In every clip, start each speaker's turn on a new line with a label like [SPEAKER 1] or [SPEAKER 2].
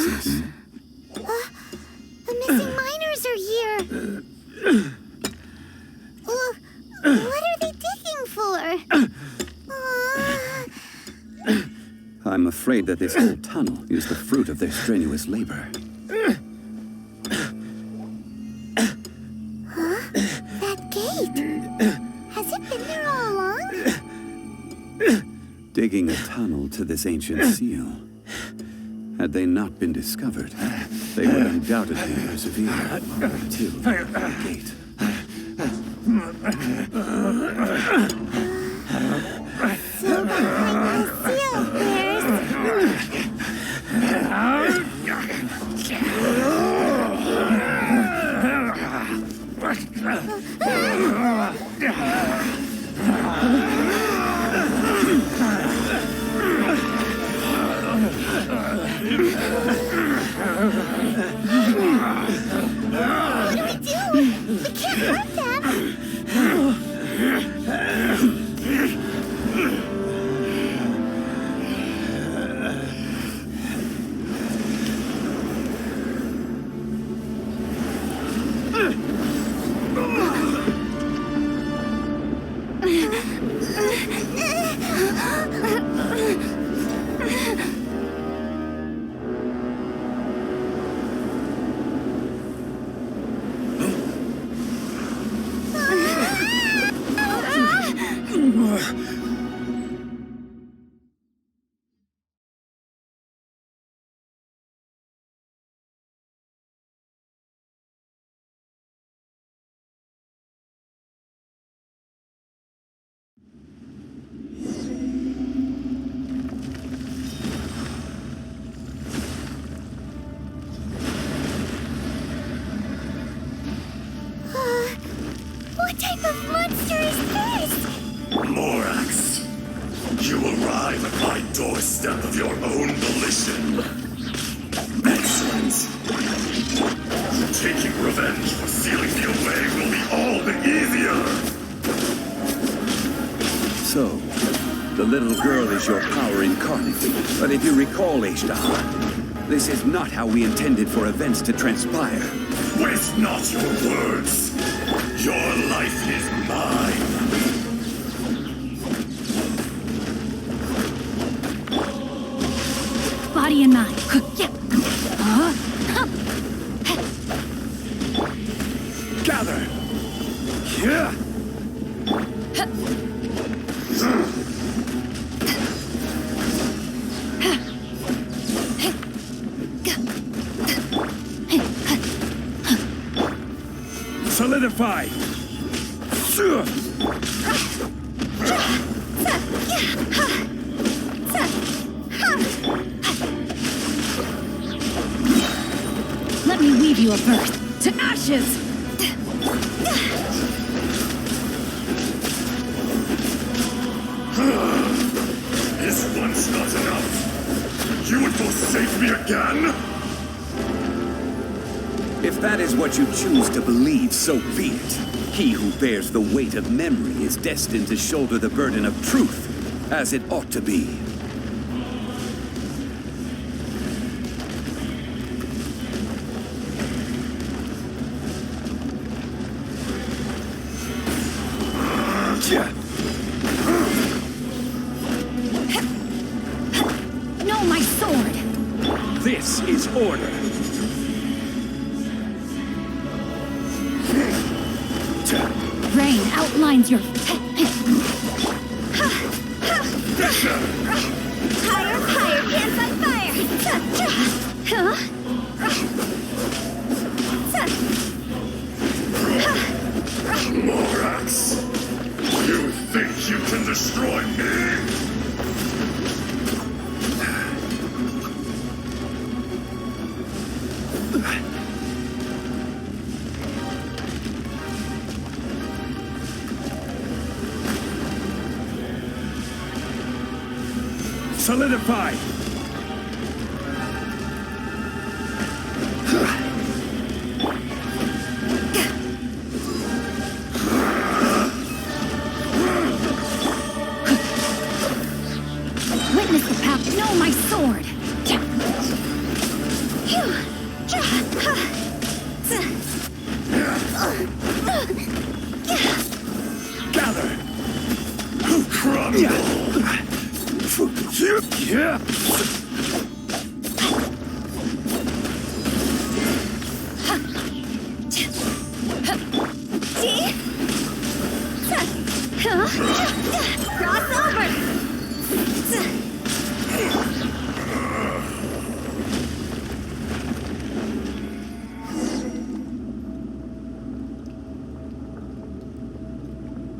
[SPEAKER 1] this?
[SPEAKER 2] The missing miners are here. What are they digging for?
[SPEAKER 1] I'm afraid that this whole tunnel is the fruit of their strenuous labor.
[SPEAKER 2] That gate. Has it been there all along?
[SPEAKER 1] Digging a tunnel to this ancient seal. Had they not been discovered, they would undoubtedly persevere until the gate.
[SPEAKER 2] So behind the seal, what do we do? We can't hurt them. What type of monster is this?
[SPEAKER 3] Morax, you arrive at my doorstep of your own volition. Excellent. Taking revenge for sealing me away will be all the easier.
[SPEAKER 1] So, the little girl is your power incarnate. But if you recall, Azhdaha, this is not how we intended for events to transpire.
[SPEAKER 3] Waste not your words. Your life is mine.
[SPEAKER 4] Body and mind.
[SPEAKER 1] Gather! Solidify!
[SPEAKER 4] Let me weave you a birth to ashes!
[SPEAKER 3] Is once not enough? You would forsake me again?
[SPEAKER 1] If that is what you choose to believe, so be it. He who bears the weight of memory is destined to shoulder the burden of truth, as it ought to be.
[SPEAKER 4] No, my sword!
[SPEAKER 1] This is order.
[SPEAKER 4] Rain outlines your...
[SPEAKER 2] Higher, higher, hands on fire!
[SPEAKER 3] Morax, you think you can destroy me?
[SPEAKER 1] Solidify!
[SPEAKER 4] Witness the path. No, my sword!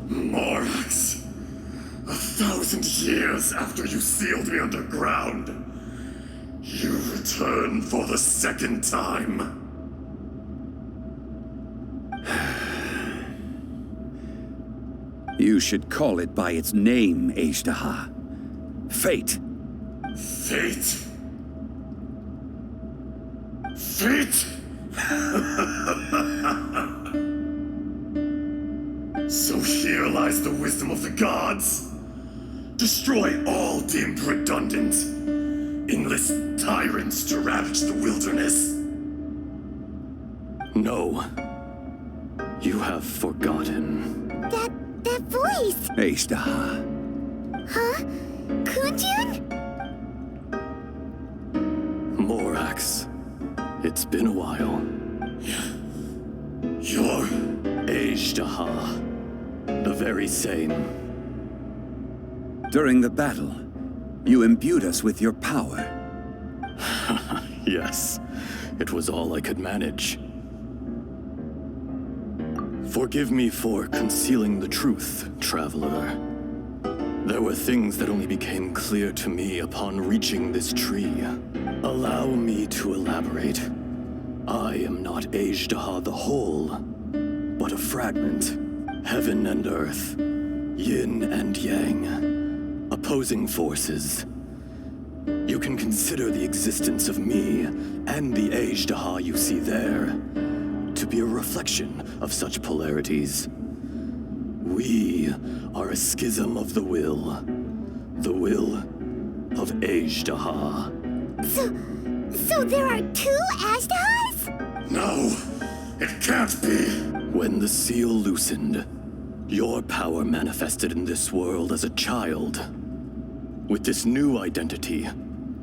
[SPEAKER 3] Morax, 1,000 years after you sealed me underground, you return for the second time.
[SPEAKER 1] You should call it by its name, Azhdaha. Fate.
[SPEAKER 3] Fate? Fate? So here lies the wisdom of the gods. Destroy all deemed redundant. Enlist tyrants to ravage the wilderness.
[SPEAKER 5] No. You have forgotten.
[SPEAKER 2] That voice!
[SPEAKER 1] Azhdaha.
[SPEAKER 2] Huh? Kunjun?
[SPEAKER 5] Morax. It's been a while.
[SPEAKER 3] You're...
[SPEAKER 5] Azhdaha. The very same.
[SPEAKER 1] During the battle, you imbued us with your power.
[SPEAKER 5] Yes. It was all I could manage. Forgive me for concealing the truth, traveler. There were things that only became clear to me upon reaching this tree. Allow me to elaborate. I am not Azhdaha the whole, but a fragment. Heaven and earth, yin and yang, opposing forces. You can consider the existence of me and the Azhdaha you see there to be a reflection of such polarities. We are a schism of the will of Azhdaha.
[SPEAKER 2] So there are two Azhdahas?
[SPEAKER 3] No, it can't be.
[SPEAKER 5] When the seal loosened, your power manifested in this world as a child. With this new identity,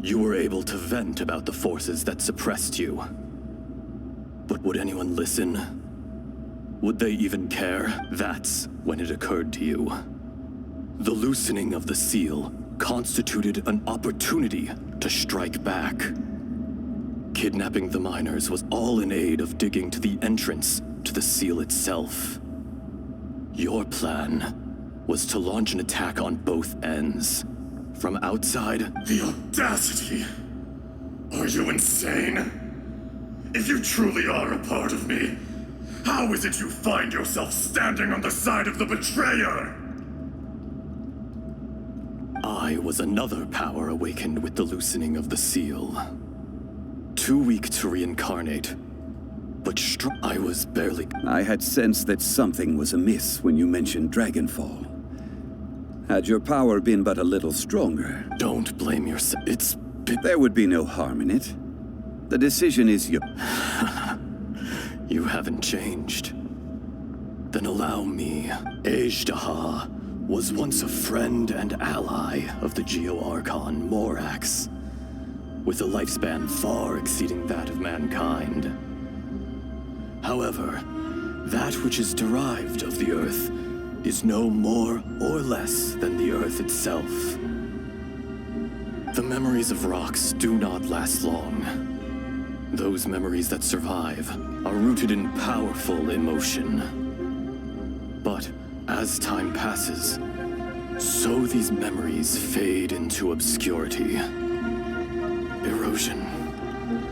[SPEAKER 5] you were able to vent about the forces that suppressed you. But would anyone listen? Would they even care? That's when it occurred to you. The loosening of the seal constituted an opportunity to strike back. Kidnapping the miners was all in aid of digging to the entrance to the seal itself. Your plan was to launch an attack on both ends. From outside...
[SPEAKER 3] The audacity! Are you insane? If you truly are a part of me, how is it you find yourself standing on the side of the betrayer?
[SPEAKER 5] I was another power awakened with the loosening of the seal. Too weak to reincarnate, but I was barely...
[SPEAKER 1] I had sensed that something was amiss when you mentioned Dragonfall. Had your power been but a little stronger...
[SPEAKER 5] Don't blame yourself. It's been...
[SPEAKER 1] There would be no harm in it. The decision is yours.
[SPEAKER 5] You haven't changed. Then allow me. Azhdaha was once a friend and ally of the Geo-Archon Morax, with a lifespan far exceeding that of mankind. However, that which is derived of the Earth is no more or less than the Earth itself. The memories of rocks do not last long. Those memories that survive are rooted in powerful emotion. But as time passes, so these memories fade into obscurity. Erosion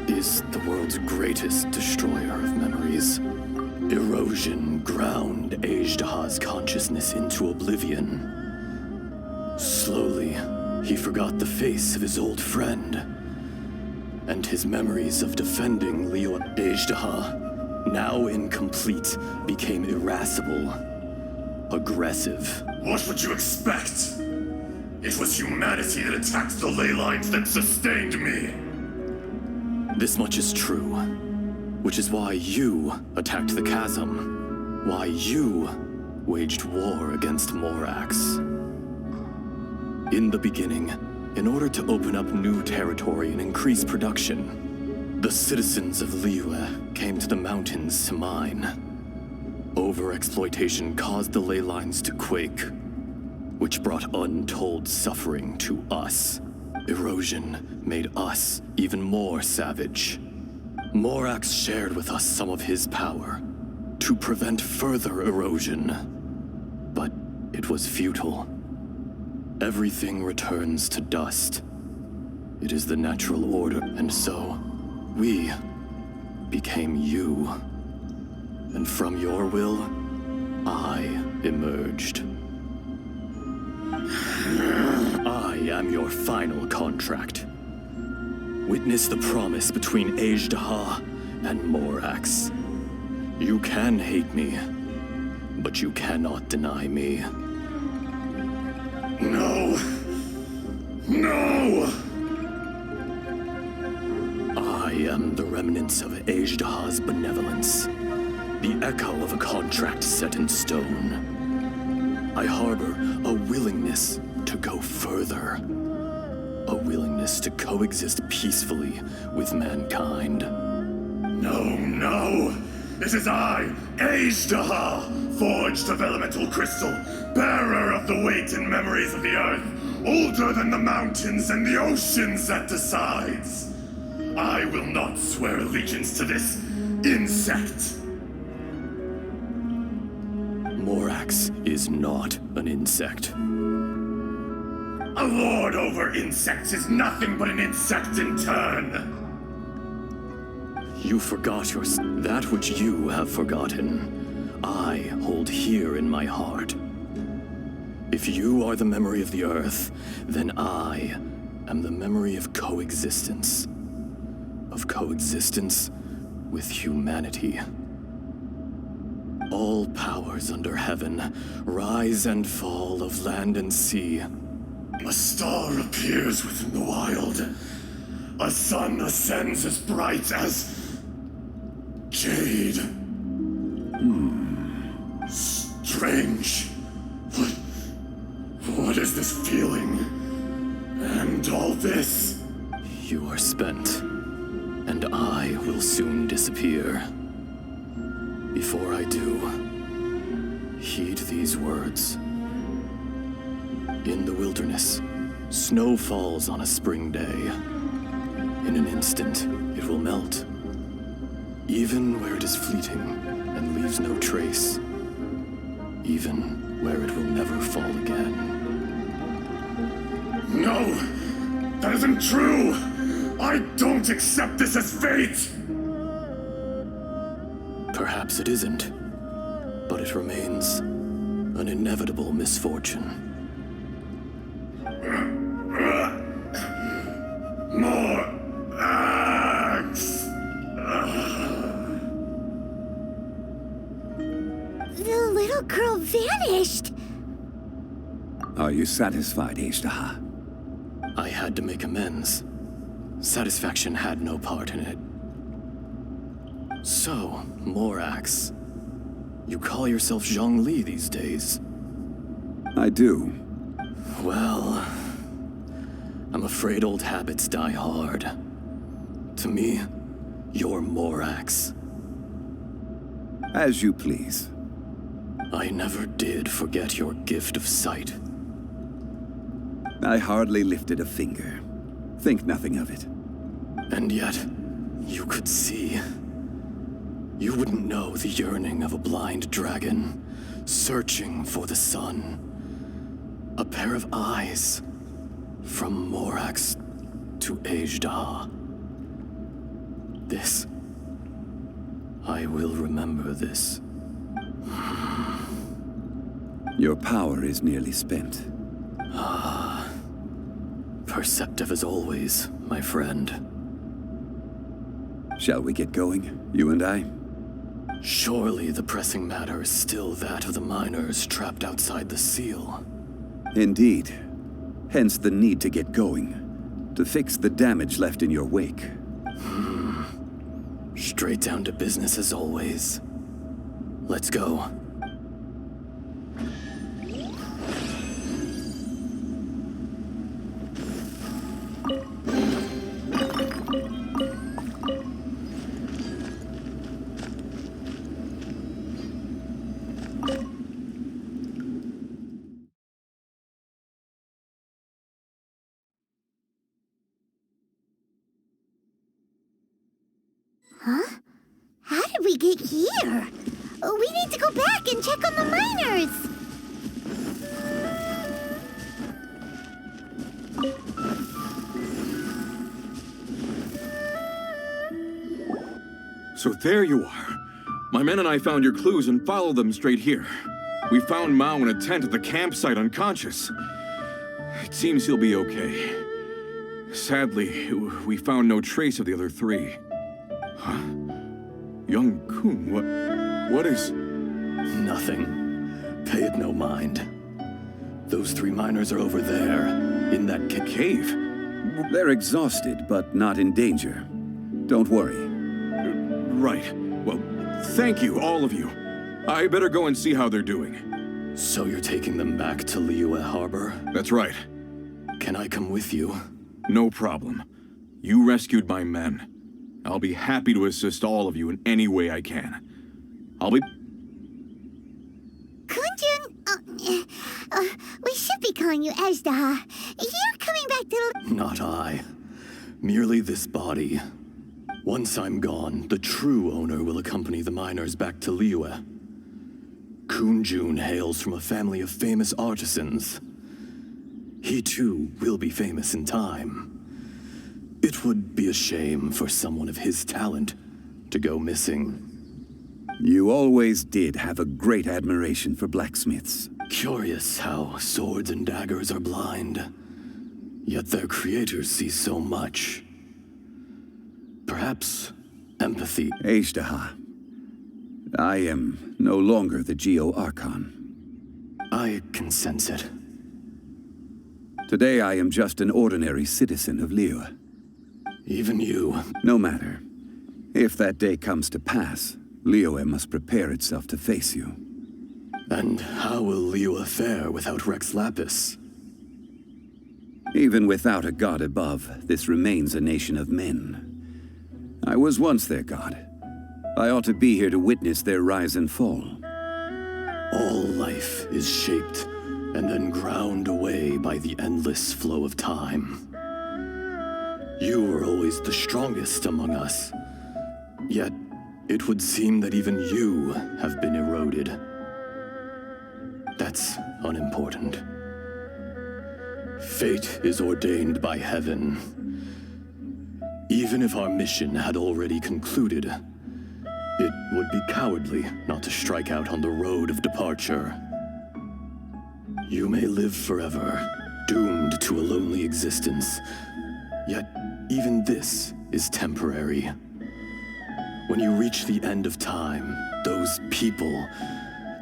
[SPEAKER 5] is the world's greatest destroyer of memories. Erosion ground Azhdaha's consciousness into oblivion. Slowly, he forgot the face of his old friend, and his memories of defending Leo Azhdaha, now incomplete, became irascible, aggressive.
[SPEAKER 3] What would you expect? It was humanity that attacked the ley lines that sustained me.
[SPEAKER 5] This much is true, which is why you attacked the chasm, why you waged war against Morax. In the beginning, in order to open up new territory and increase production, the citizens of Liyue came to the mountains to mine. Overexploitation caused the ley lines to quake, which brought untold suffering to us. Erosion made us even more savage. Morax shared with us some of his power to prevent further erosion, but it was futile. Everything returns to dust. It is the natural order, and so we became you. And from your will, I emerged. I am your final contract. Witness the promise between Azhdaha and Morax. You can hate me, but you cannot deny me.
[SPEAKER 3] No! No!
[SPEAKER 5] I am the remnants of Azhdaha's benevolence, the echo of a contract set in stone. I harbor a willingness to go further, a willingness to coexist peacefully with mankind.
[SPEAKER 3] No, no! This is I, Azhdaha, forged of elemental crystal, bearer of the weight and memories of the earth, older than the mountains and the oceans that decides. I will not swear allegiance to this insect.
[SPEAKER 5] Morax is not an insect.
[SPEAKER 3] A lord over insects is nothing but an insect in turn.
[SPEAKER 5] You forgot that which you have forgotten, I hold here in my heart. If you are the memory of the earth, then I am the memory of coexistence. Of coexistence with humanity. All powers under heaven, rise and fall of land and sea.
[SPEAKER 3] A star appears within the wild. A sun ascends as bright as jade. Strange. What is this feeling? And all this?
[SPEAKER 5] You are spent, and I will soon disappear. Before I do, heed these words. In the wilderness, snow falls on a spring day. In an instant, it will melt. Even where it is fleeting and leaves no trace. Even where it will never fall again.
[SPEAKER 3] No! That isn't true! I don't accept this as fate!
[SPEAKER 5] Perhaps it isn't, but it remains an inevitable misfortune.
[SPEAKER 3] More axe!
[SPEAKER 2] The little girl vanished.
[SPEAKER 1] Are you satisfied, Azhdaha?
[SPEAKER 5] I had to make amends. Satisfaction had no part in it. So, Morax, you call yourself Zhongli these days?
[SPEAKER 1] I do.
[SPEAKER 5] Well, I'm afraid old habits die hard. To me, you're Morax.
[SPEAKER 1] As you please.
[SPEAKER 5] I never did forget your gift of sight.
[SPEAKER 1] I hardly lifted a finger. Think nothing of it.
[SPEAKER 5] And yet, you could see. You wouldn't know the yearning of a blind dragon, searching for the sun. A pair of eyes, from Morax to Azhdaha. This, I will remember this.
[SPEAKER 1] Your power is nearly spent.
[SPEAKER 5] Perceptive as always, my friend.
[SPEAKER 1] Shall we get going, you and I?
[SPEAKER 5] Surely the pressing matter is still that of the miners trapped outside the seal.
[SPEAKER 1] Indeed. Hence the need to get going. To fix the damage left in your wake.
[SPEAKER 5] Straight down to business as always. Let's go.
[SPEAKER 2] How did we get here? We need to go back and check on the miners.
[SPEAKER 6] So there you are. My men and I found your clues and followed them straight here. We found Mao in a tent at the campsite unconscious. It seems he'll be okay. Sadly, we found no trace of the other three. Huh? Young Kun, what is...
[SPEAKER 5] Nothing. Pay it no mind. Those three miners are over there, in that cave.
[SPEAKER 1] They're exhausted, but not in danger. Don't worry.
[SPEAKER 6] Right. Well, thank you, all of you. I better go and see how they're doing.
[SPEAKER 5] So you're taking them back to Liyue Harbor?
[SPEAKER 6] That's right.
[SPEAKER 5] Can I come with you?
[SPEAKER 6] No problem. You rescued my men. I'll be happy to assist all of you in any way I can. I'll be...
[SPEAKER 2] Kunjun, we should be calling you Azhdaha. You're coming back to...
[SPEAKER 5] Not I. Merely this body. Once I'm gone, the true owner will accompany the miners back to Liyue. Kunjun hails from a family of famous artisans. He too will be famous in time. It would be a shame for someone of his talent to go missing.
[SPEAKER 1] You always did have a great admiration for blacksmiths.
[SPEAKER 5] Curious how swords and daggers are blind, yet their creators see so much. Perhaps empathy.
[SPEAKER 1] Azhdaha, I am no longer the Geo-Archon.
[SPEAKER 5] I can sense it.
[SPEAKER 1] Today I am just an ordinary citizen of Liyue.
[SPEAKER 5] Even you.
[SPEAKER 1] No matter. If that day comes to pass, Liyue must prepare itself to face you.
[SPEAKER 5] And how will Liyue fare without Rex Lapis?
[SPEAKER 1] Even without a god above, this remains a nation of men. I was once their god. I ought to be here to witness their rise and fall.
[SPEAKER 5] All life is shaped and then ground away by the endless flow of time. You were always the strongest among us. Yet, it would seem that even you have been eroded. That's unimportant. Fate is ordained by heaven. Even if our mission had already concluded, it would be cowardly not to strike out on the road of departure. You may live forever, doomed to a lonely existence. Yet, even this is temporary. When you reach the end of time, those people,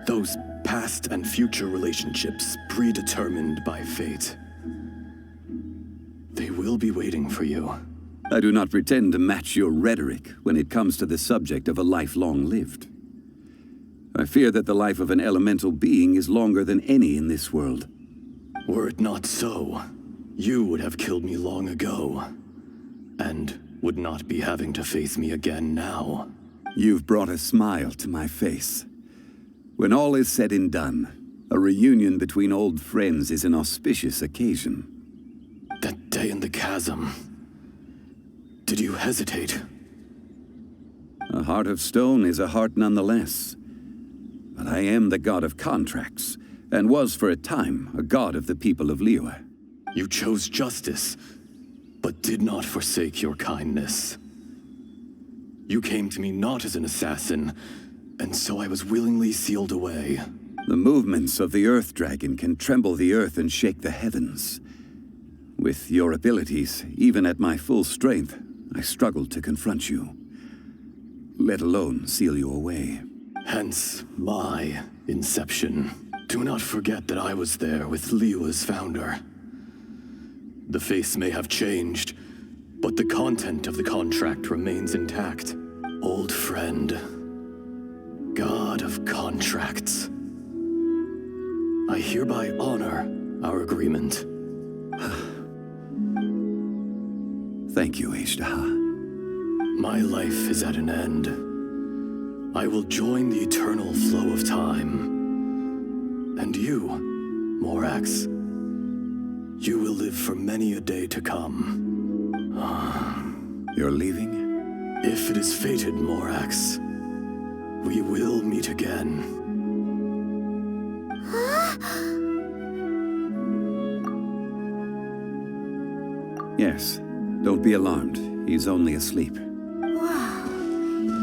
[SPEAKER 5] those past and future relationships predetermined by fate, they will be waiting for you.
[SPEAKER 1] I do not pretend to match your rhetoric when it comes to the subject of a life long lived. I fear that the life of an elemental being is longer than any in this world.
[SPEAKER 5] Were it not so, you would have killed me long ago, and would not be having to face me again now.
[SPEAKER 1] You've brought a smile to my face. When all is said and done, a reunion between old friends is an auspicious occasion.
[SPEAKER 5] That day in the chasm, did you hesitate?
[SPEAKER 1] A heart of stone is a heart nonetheless. But I am the god of contracts, and was for a time a god of the people of Liyue.
[SPEAKER 5] You chose justice, but did not forsake your kindness. You came to me not as an assassin, and so I was willingly sealed away.
[SPEAKER 1] The movements of the Earth Dragon can tremble the earth and shake the heavens. With your abilities, even at my full strength, I struggled to confront you, let alone seal you away.
[SPEAKER 5] Hence my inception. Do not forget that I was there with Liyue's founder. The face may have changed, but the content of the contract remains intact. Old friend, god of contracts. I hereby honor our agreement.
[SPEAKER 1] Thank you, Azhdaha.
[SPEAKER 5] My life is at an end. I will join the eternal flow of time. And you, Morax, you will live for many a day to come.
[SPEAKER 1] You're leaving?
[SPEAKER 5] If it is fated, Morax, we will meet again.
[SPEAKER 1] Yes, don't be alarmed. He's only asleep.
[SPEAKER 2] Whoa,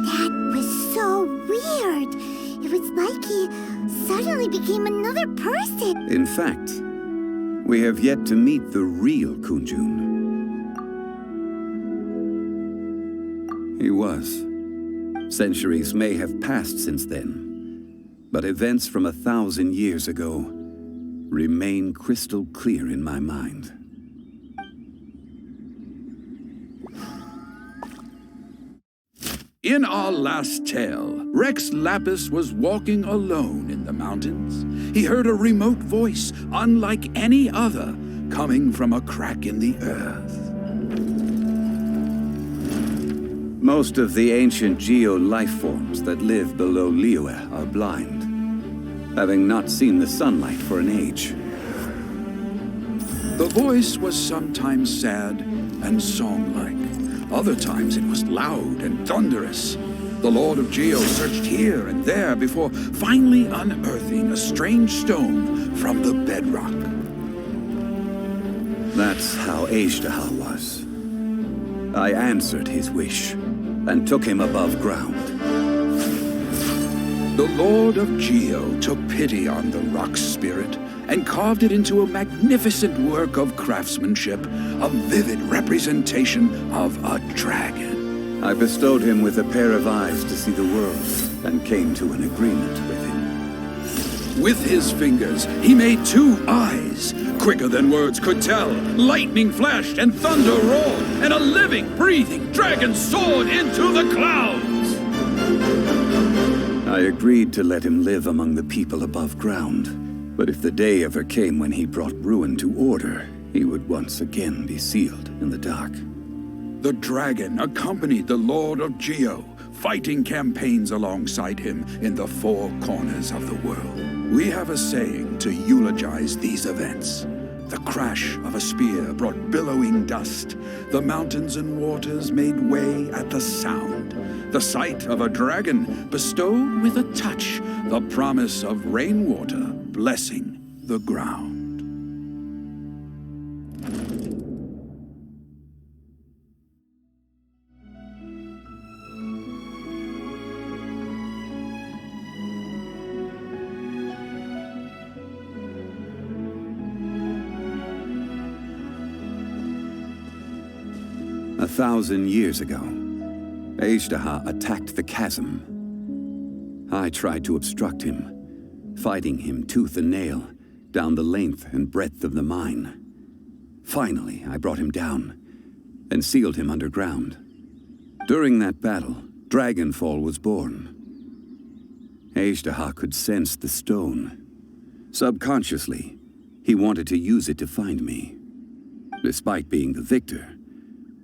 [SPEAKER 2] that was so weird. It was like he suddenly became another person.
[SPEAKER 1] In fact, we have yet to meet the real Kunjun. He was. Centuries may have passed since then, but events from 1,000 years ago remain crystal clear in my mind.
[SPEAKER 7] In our last tale, Rex Lapis was walking alone in the mountains. He heard a remote voice, unlike any other, coming from a crack in the earth.
[SPEAKER 1] Most of the ancient geo-life forms that live below Liyue are blind, having not seen the sunlight for an age.
[SPEAKER 7] The voice was sometimes sad and song-like. Other times it was loud and thunderous. The Lord of Geo searched here and there before finally unearthing a strange stone from the bedrock.
[SPEAKER 1] That's how Azhdaha was. I answered his wish and took him above ground.
[SPEAKER 7] The Lord of Geo took pity on the rock spirit and carved it into a magnificent work of craftsmanship, a vivid representation of a dragon.
[SPEAKER 1] I bestowed him with a pair of eyes to see the world and came to an agreement with him.
[SPEAKER 7] With his fingers, he made 2 eyes. Quicker than words could tell, lightning flashed and thunder roared, and a living, breathing dragon soared into the clouds.
[SPEAKER 1] I agreed to let him live among the people above ground. But if the day ever came when he brought ruin to order, he would once again be sealed in the dark.
[SPEAKER 7] The dragon accompanied the Lord of Geo, fighting campaigns alongside him in the 4 corners of the world. We have a saying to eulogize these events. The crash of a spear brought billowing dust. The mountains and waters made way at the sound. The sight of a dragon bestowed with a touch the promise of rainwater blessing the ground.
[SPEAKER 1] A 1,000 years ago, Azhdaha attacked the chasm. I tried to obstruct him, fighting him tooth and nail down the length and breadth of the mine. Finally, I brought him down and sealed him underground. During that battle, Dragonfall was born. Azhdaha could sense the stone. Subconsciously, he wanted to use it to find me. Despite being the victor,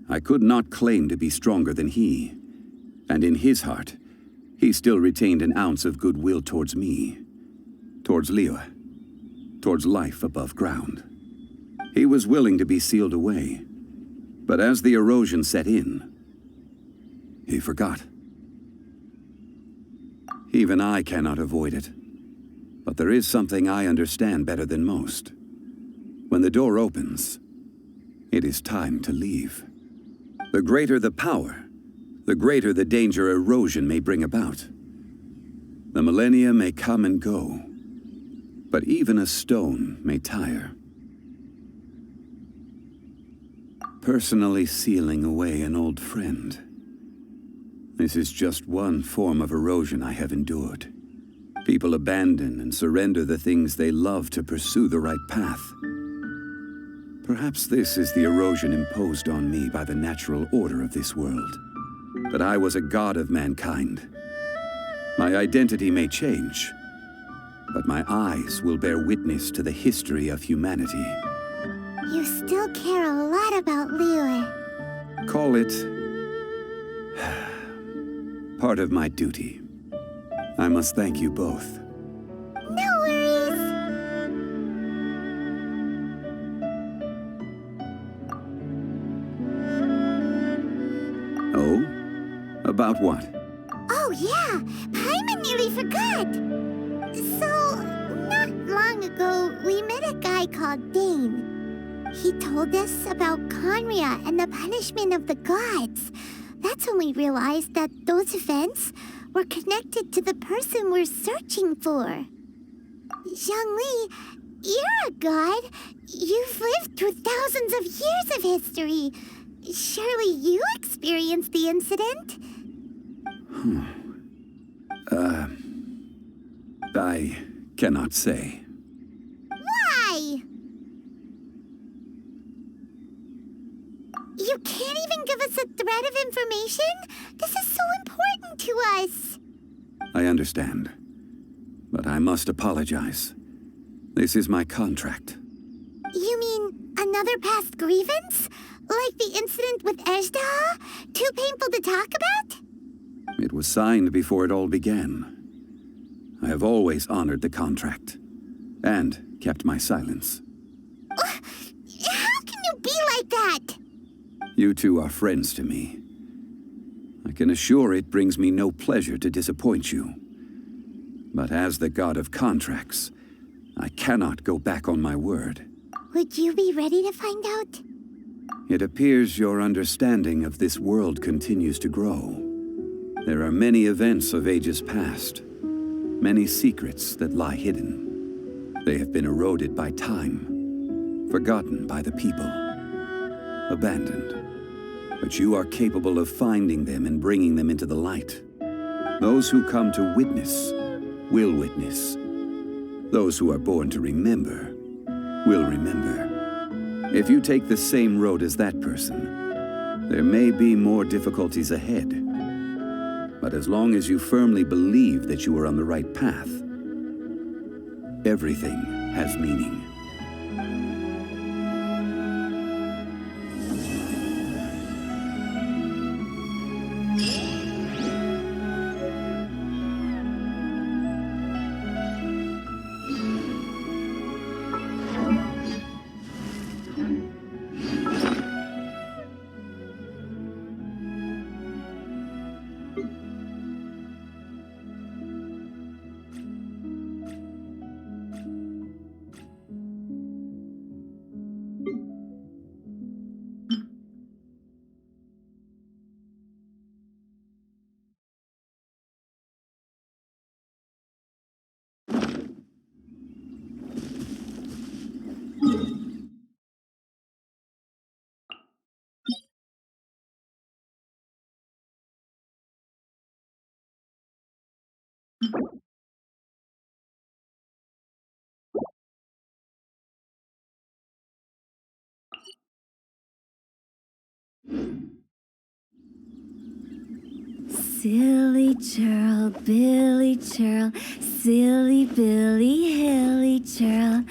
[SPEAKER 1] I could not claim to be stronger than he, and in his heart, he still retained an ounce of goodwill towards me, towards Liyue, towards life above ground. He was willing to be sealed away, but as the erosion set in, he forgot. Even I cannot avoid it, but there is something I understand better than most. When the door opens, it is time to leave. The greater the power, the greater the danger erosion may bring about. The millennia may come and go, but even a stone may tire. Personally sealing away an old friend. This is just one form of erosion I have endured. People abandon and surrender the things they love to pursue the right path. Perhaps this is the erosion imposed on me by the natural order of this world. But I was a god of mankind. My identity may change, but my eyes will bear witness to the history of humanity.
[SPEAKER 2] You still care a lot about Liyue.
[SPEAKER 1] Call it part of my duty. I must thank you both.
[SPEAKER 2] No worries.
[SPEAKER 1] Oh? About what?
[SPEAKER 2] Oh, yeah. Paimon nearly forgot. So, not long ago, we met a guy called Dane. He told us about Conria and the punishment of the gods. That's when we realized that those events were connected to the person we're searching for. Zhongli, you're a god. You've lived through thousands of years of history. Surely you experienced the incident?
[SPEAKER 1] I cannot say.
[SPEAKER 2] Why? You can't even give us a thread of information? This is so important to us.
[SPEAKER 1] I understand. But I must apologize. This is my contract.
[SPEAKER 2] You mean another past grievance? Like the incident with Azhdaha? Too painful to talk about?
[SPEAKER 1] It was signed before it all began. I have always honored the contract. And kept my silence.
[SPEAKER 2] How can you be like that?
[SPEAKER 1] You two are friends to me. I can assure it brings me no pleasure to disappoint you. But as the god of contracts, I cannot go back on my word.
[SPEAKER 2] Would you be ready to find out?
[SPEAKER 1] It appears your understanding of this world continues to grow. There are many events of ages past, many secrets that lie hidden. They have been eroded by time, forgotten by the people, abandoned. But you are capable of finding them and bringing them into the light. Those who come to witness will witness. Those who are born to remember will remember. If you take the same road as that person, there may be more difficulties ahead. But as long as you firmly believe that you are on the right path, everything has meaning.
[SPEAKER 4] Silly churl, Billy churl, silly Billy, hilly churl.